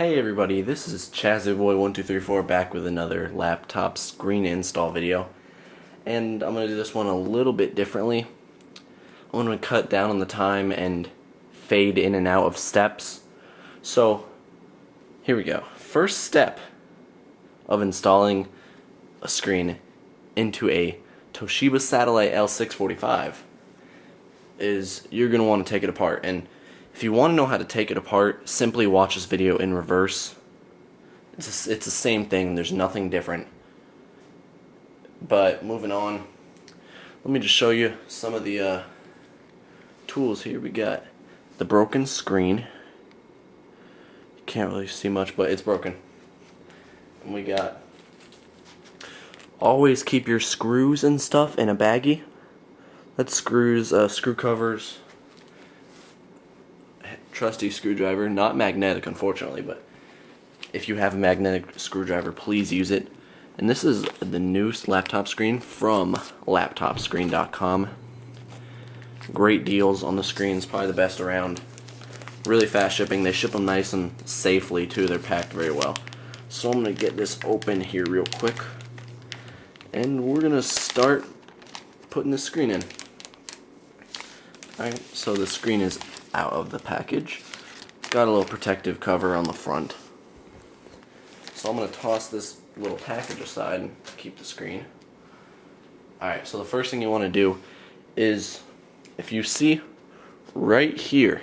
Hey everybody, this is ChazzyBoy1234 back with another laptop screen install video. And I'm going to do this one a little bit differently. I'm going to cut down on the time and fade in and out of steps. So, here we go. First step of installing a screen into a Toshiba Satellite L645 is you're going to want to take it apart. And if you want to know how to take it apart, simply watch this video in reverse. It's the same thing, there's nothing different. But moving on, let me just show you some of the tools here. We got the broken screen. You can't really see much, but it's broken. And we got, always keep your screws and stuff in a baggie. That's screws, screw covers, trusty screwdriver, not magnetic unfortunately, but if you have a magnetic screwdriver, please use it. And this is the newest laptop screen from laptopscreen.com. Great deals on the screens, probably the best around. Really fast shipping, they ship them nice and safely too, they're packed very well. So I'm going to get this open here real quick, and we're going to start putting the screen in. Alright, so the screen is out of the package. It's got a little protective cover on the front. So I'm going to toss this little package aside and keep the screen. Alright, so the first thing you want to do is, if you see right here,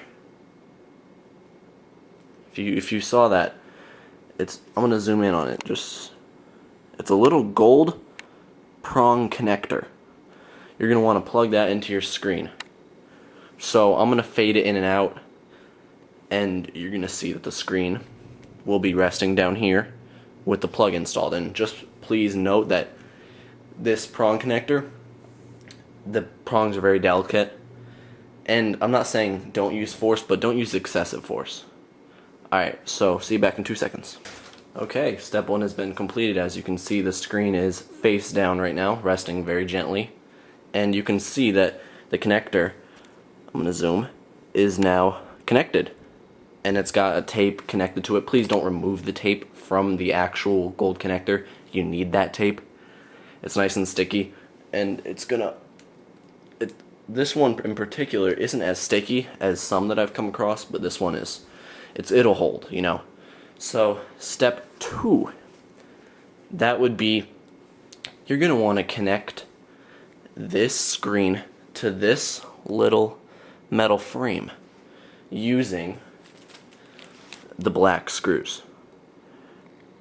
if you saw that, I'm going to zoom in on it. It's a little gold prong connector. You're going to want to plug that into your screen. So I'm going to fade it in and out, and you're going to see that the screen will be resting down here with the plug installed. And just please note that this prong connector, the prongs are very delicate, and I'm not saying don't use force, but don't use excessive force. Alright, so see you back in 2 seconds. Okay, step 1 has been completed. As you can see, the screen is face down right now, resting very gently, and you can see that the connector, I'm going to zoom, is now connected, and it's got a tape connected to it. Please don't remove the tape from the actual gold connector. You need that tape. It's nice and sticky, and this one in particular isn't as sticky as some that I've come across, but this one is. It'll hold, you know. So step 2, that would be, you're going to want to connect this screen to this little metal frame using the black screws.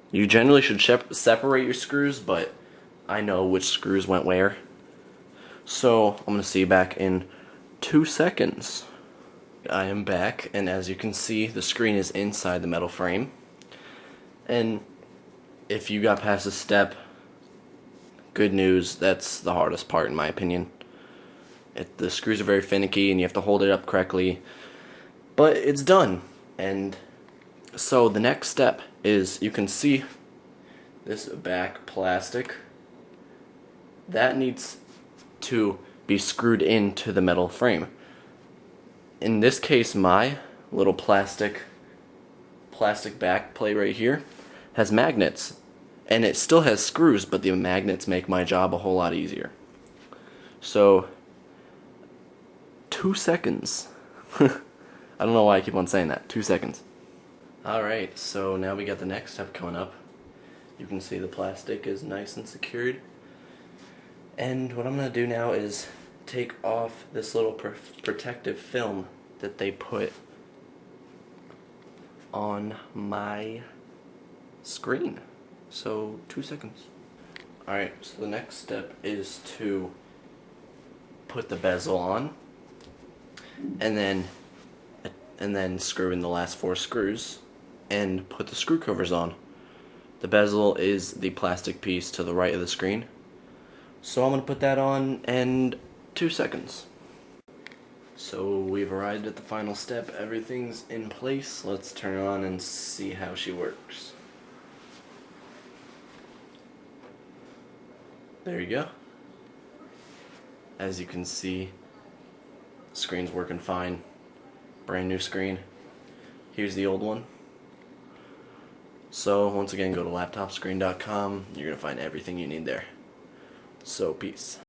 You generally should separate your screws, but I know which screws went where. So I'm going to see you back in 2 seconds. I am back, and as you can see, the screen is inside the metal frame. And if you got past this step, good news, that's the hardest part in my opinion. The screws are very finicky and you have to hold it up correctly, but it's done. And so the next step is, you can see this back plastic that needs to be screwed into the metal frame. In this case, my little plastic back plate right here has magnets, and it still has screws, but the magnets make my job a whole lot easier. So 2 seconds. I don't know why I keep on saying that. 2 seconds. Alright, so now we got the next step coming up. You can see the plastic is nice and secured. And what I'm going to do now is take off this little protective film that they put on my screen. So 2 seconds. Alright, so the next step is to put the bezel on, and then screw in the last 4 screws and put the screw covers on. The bezel is the plastic piece to the right of the screen. So I'm going to put that on in 2 seconds. So we've arrived at the final step. Everything's in place. Let's turn her on and see how she works. There you go. As you can see, the screen's working fine. Brand new screen. Here's the old one. So once again, go to laptopscreen.com. You're going to find everything you need there. So peace.